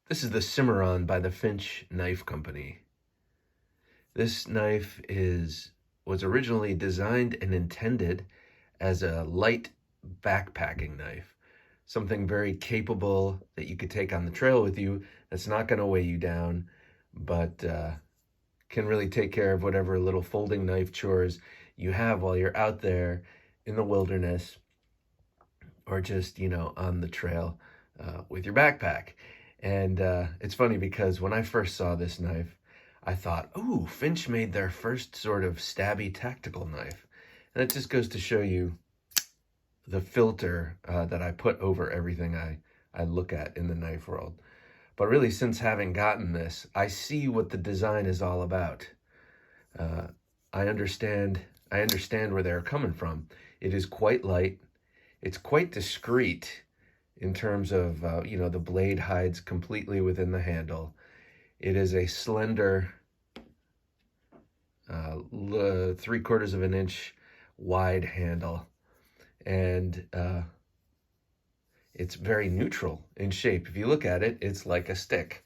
This is the Cimerron by the Finch Knife Company. This knife was originally designed and intended as a light backpacking knife, something very capable that you could take on the trail with you that's not going to weigh you down, but can really take care of whatever little folding knife chores you have while you're out there in the wilderness or just, on the trail with your backpack. And it's funny because when I first saw this knife, I thought, ooh, Finch made their first sort of stabby tactical knife. And it just goes to show you the filter that I put over everything I look at in the knife world. But really, since having gotten this, I see what the design is all about. I understand where they're coming from. It is quite light. It's quite discreet in terms of, the blade hides completely within the handle. It is a slender, 3/4 of an inch wide handle. And it's very neutral in shape. If you look at it, it's like a stick.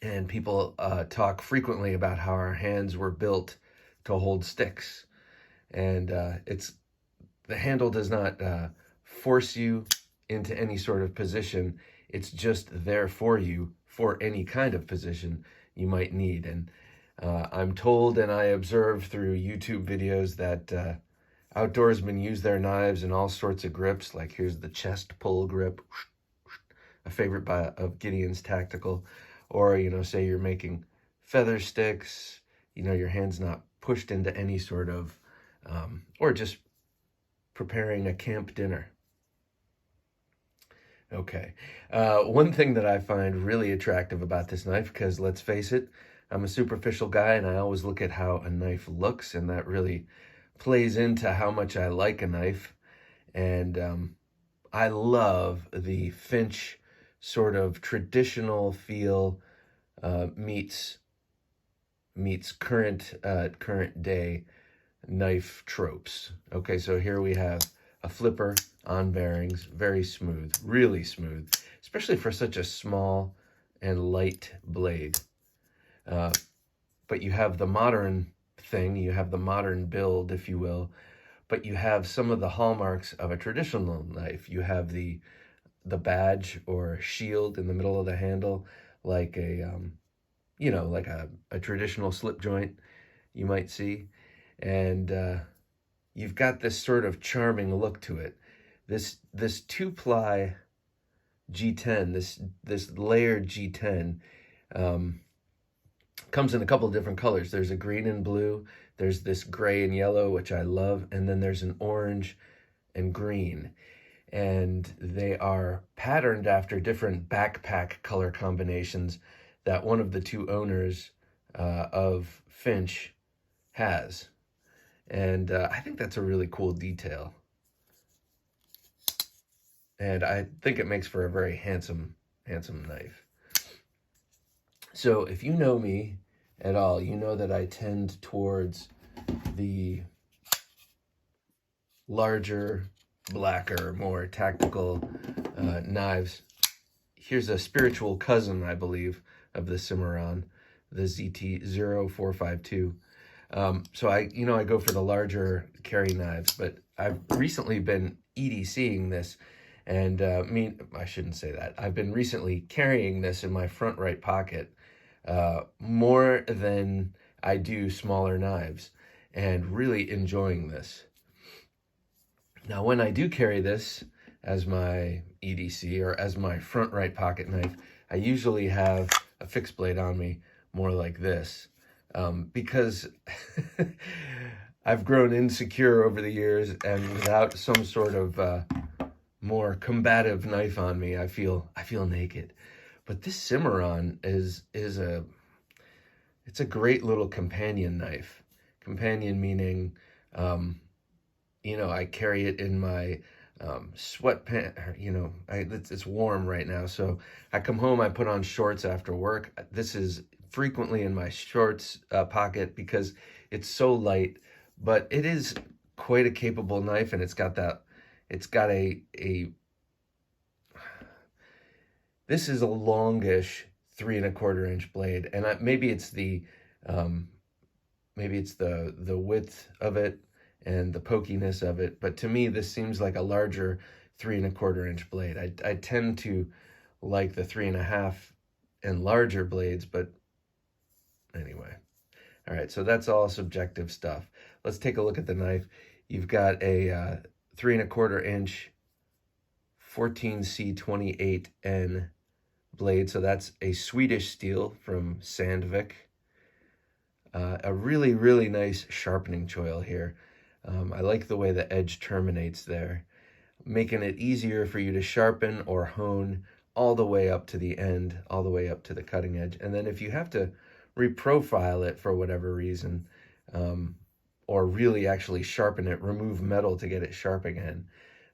And people talk frequently about how our hands were built to hold sticks. And the handle does not force you into any sort of position. It's just there for you for any kind of position you might need. And I'm told and I observe through YouTube videos that outdoorsmen use their knives in all sorts of grips. Like here's the chest pull grip, a favorite of Gideon's Tactical. Or, say you're making feather sticks, your hand's not pushed into any sort of, or just preparing a camp dinner. Okay. One thing that I find really attractive about this knife, because let's face it, I'm a superficial guy and I always look at how a knife looks, and that really plays into how much I like a knife. And I love the Finch sort of traditional feel meets current day knife tropes. Okay, so here we have a flipper on bearings, very smooth, really smooth, especially for such a small and light blade. But you have the modern thing, you have the modern build, if you will, but you have some of the hallmarks of a traditional knife. You have the badge or shield in the middle of the handle, like like a traditional slip joint you might see. And you've got this sort of charming look to it. This 2-ply G10, this layered G10, comes in a couple of different colors. There's a green and blue, there's this gray and yellow, which I love, and then there's an orange and green. And they are patterned after different backpack color combinations that one of the two owners of Finch has. And I think that's a really cool detail. And I think it makes for a very handsome knife. So if you know me at all, you know that I tend towards the larger, blacker, more tactical knives. Here's a spiritual cousin, I believe, of the Cimerron, the ZT0452. So I go for the larger carry knives, but I've recently been EDCing this, and I shouldn't say that. I've been recently carrying this in my front right pocket more than I do smaller knives, and really enjoying this. Now, when I do carry this as my EDC or as my front right pocket knife, I usually have a fixed blade on me, more like this, because I've grown insecure over the years, and without some sort of more combative knife on me, I feel naked. But this Cimerron is a great little companion knife. Companion meaning, I carry it in my sweatpants. It's warm right now, so I come home, I put on shorts after work. This is frequently in my shorts pocket because it's so light, but it is quite a capable knife, and it's got a This is a longish 3¼ inch blade, and um, maybe it's the width of it and the pokiness of it, but to me this seems like a larger 3¼ inch blade. I tend to like the 3.5 and larger blades, but anyway. All right, so that's all subjective stuff. Let's take a look at the knife. You've got a 3¼ inch 14C28N blade, so that's a Swedish steel from Sanvik. A really, really nice sharpening choil here. I like the way the edge terminates there, making it easier for you to sharpen or hone all the way up to the end, all the way up to the cutting edge. And then if you have to reprofile it for whatever reason, or really actually sharpen it, remove metal to get it sharp again,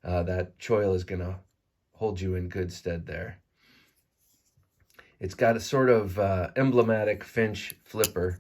that choil is going to hold you in good stead there. It's got a sort of emblematic Finch flipper.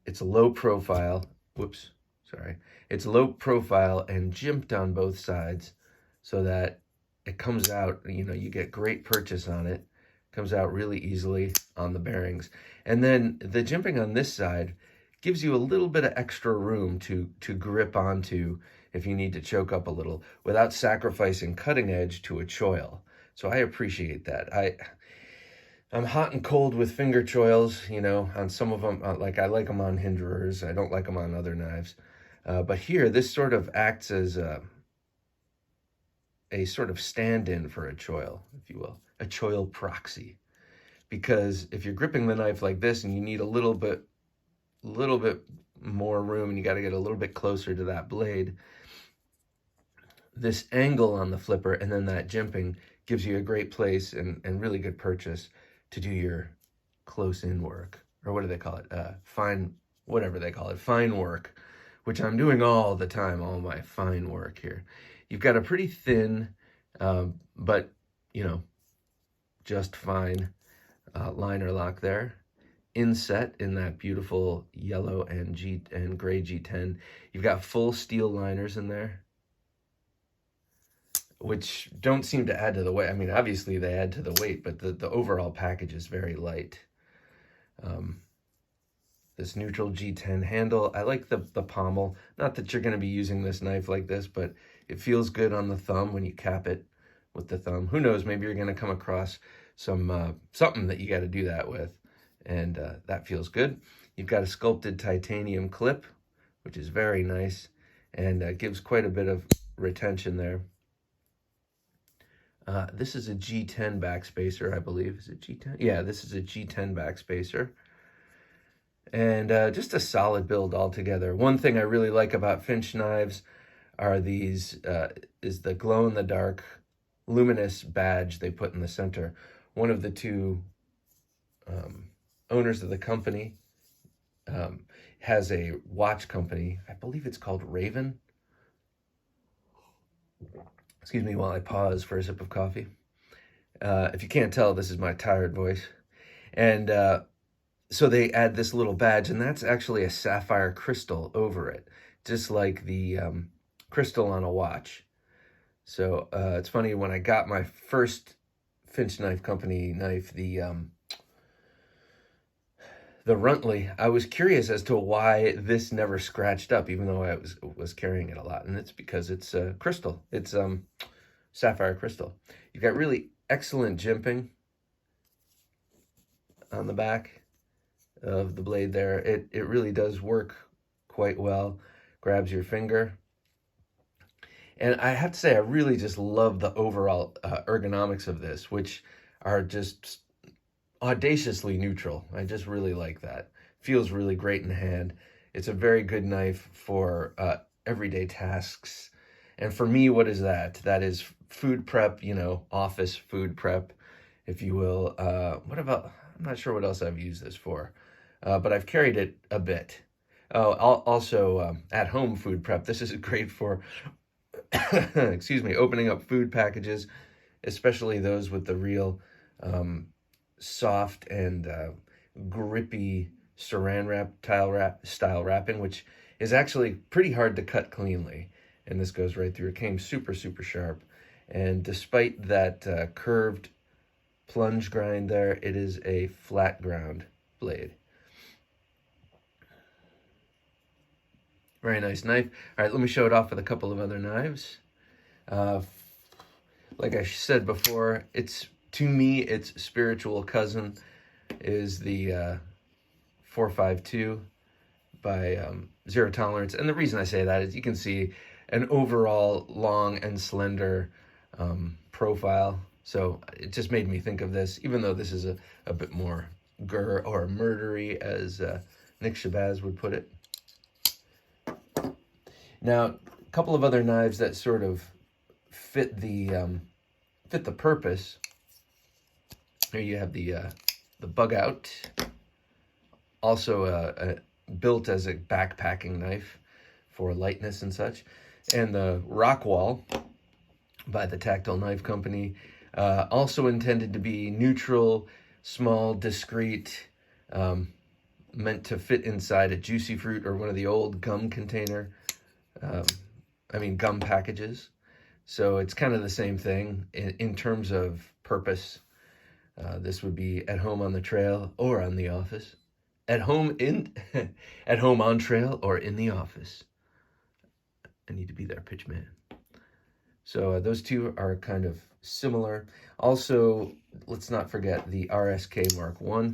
It's a low profile. Whoops, sorry. It's low profile and jimped on both sides so that it comes out, you know, you get great purchase on it. Comes out really easily on the bearings. And then the jimping on this side gives you a little bit of extra room to grip onto if you need to choke up a little without sacrificing cutting edge to a choil. So I appreciate that. I'm hot and cold with finger choils, you know, on some of them. Like I like them on hinderers. I don't like them on other knives. But here, this sort of acts as a sort of stand-in for a choil, if you will, a choil proxy. Because if you're gripping the knife like this and you need a little bit more room and you got to get a little bit closer to that blade, this angle on the flipper and then that jimping gives you a great place and really good purchase to do your close-in work, or what do they call it? Fine, whatever they call it, fine work, which I'm doing all the time, all my fine work here. You've got a pretty thin, but, you know, just fine liner lock there. Inset in that beautiful yellow and gray G10. You've got full steel liners in there, which don't seem to add to the weight. I mean, obviously they add to the weight, but the overall package is very light. This neutral G10 handle. I like the pommel. Not that you're going to be using this knife like this, but it feels good on the thumb when you cap it with the thumb. Who knows, maybe you're going to come across some something that you got to do that with, and that feels good. You've got a sculpted titanium clip, which is very nice, and gives quite a bit of retention there. This is a G10 backspacer, I believe. Is it G10? Yeah, this is a G10 backspacer. And just a solid build altogether. One thing I really like about Finch knives are these, is the glow-in-the-dark luminous badge they put in the center. One of the two owners of the company has a watch company. I believe it's called Raven. Excuse me while I pause for a sip of coffee. If you can't tell, this is my tired voice. And so they add this little badge, and that's actually a sapphire crystal over it, just like the crystal on a watch. So it's funny, when I got my first Finch Knife Company knife, the Runtley, I was curious as to why this never scratched up, even though I was carrying it a lot. And it's because it's crystal. It's sapphire crystal. You've got really excellent jimping on the back of the blade there. It really does work quite well. Grabs your finger. And I have to say, I really just love the overall ergonomics of this, which are just audaciously neutral. I just really like that. Feels really great in the hand. It's a very good knife for everyday tasks. And for me, what is that? That is food prep, you know, office food prep, if you will. What about, I'm not sure what else I've used this for, but I've carried it a bit. Oh, also at-home food prep. This is great for, excuse me, opening up food packages, especially those with the real soft and grippy saran wrap style wrapping, which is actually pretty hard to cut cleanly. And this goes right through. It came super, super sharp. And despite that curved plunge grind there, it is a flat ground blade. Very nice knife. All right, let me show it off with a couple of other knives. Like I said before, to me, its spiritual cousin is the 452 by Zero Tolerance. And the reason I say that is you can see an overall long and slender profile. So it just made me think of this, even though this is a bit more gur or murdery, as Nick Shabazz would put it. Now, a couple of other knives that sort of fit the purpose. Here you have the Bug Out, also built as a backpacking knife for lightness and such, and the Rockwall by the Tactile Knife Company, also intended to be neutral, small, discreet, meant to fit inside a juicy fruit or one of the old gum gum packages. So it's kind of the same thing in terms of purpose. This would be at home on the trail or on the office. At home on trail or in the office. I need to be there, pitch man. So those two are kind of similar. Also, let's not forget the RSK Mark I.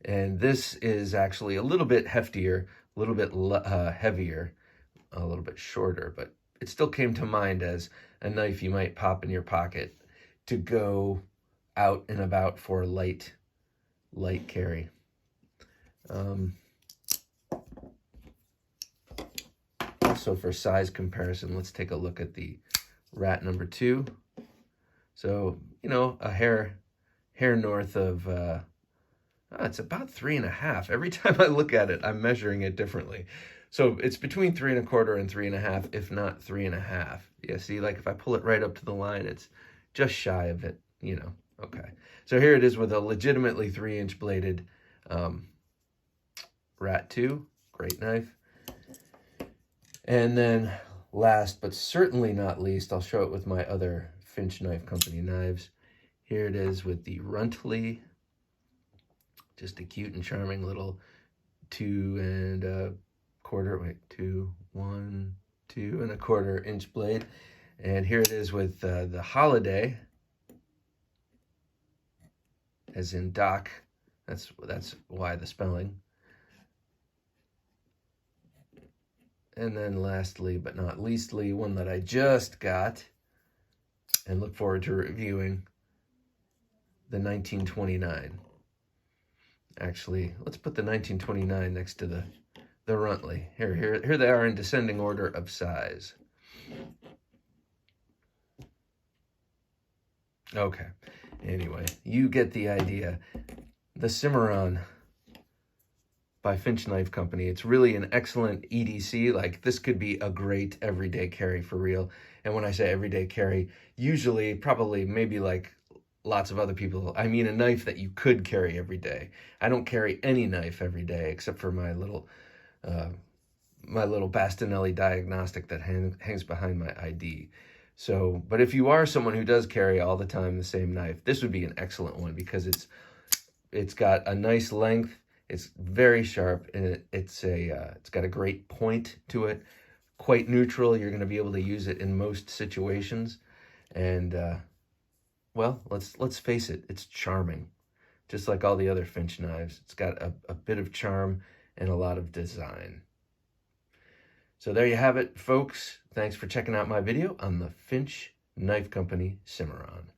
And this is actually a little bit heftier, a little bit heavier, a little bit shorter, but it still came to mind as a knife you might pop in your pocket to go out and about for light carry. Also, for size comparison, let's take a look at the Rat number 2. So, a hair north of, it's about 3.5. Every time I look at it, I'm measuring it differently. So it's between 3.25 and 3.5, if not 3.5. Yeah, see, like if I pull it right up to the line, it's just shy of it, Okay. So here it is with a legitimately 3-inch bladed Rat 2. Great knife. And then last, but certainly not least, I'll show it with my other Finch Knife Company knives. Here it is with the Runtley. Just a cute and charming little 2 1.25 inch blade. And here it is with the Holiday, as in Doc. That's why the spelling. And then lastly, but not leastly, one that I just got and look forward to reviewing, the 1929. Actually, let's put the 1929 next to the Runtley. Here they are in descending order of size. Okay, anyway, you get the idea. The Cimerron by Finch Knife Company. It's really an excellent EDC. Like, this could be a great everyday carry for real. And when I say everyday carry, usually, probably, maybe like lots of other people, I mean a knife that you could carry every day. I don't carry any knife every day except for my little Bastinelli diagnostic that hangs behind my ID. So, but if you are someone who does carry all the time the same knife, this would be an excellent one because it's got a nice length. It's very sharp, and it's got a great point to it. Quite neutral. You're going to be able to use it in most situations, and well, let's face it, it's charming, just like all the other Finch knives. It's got a bit of charm and a lot of design. So there you have it, folks. Thanks for checking out my video on the Finch Knife Company Cimerron.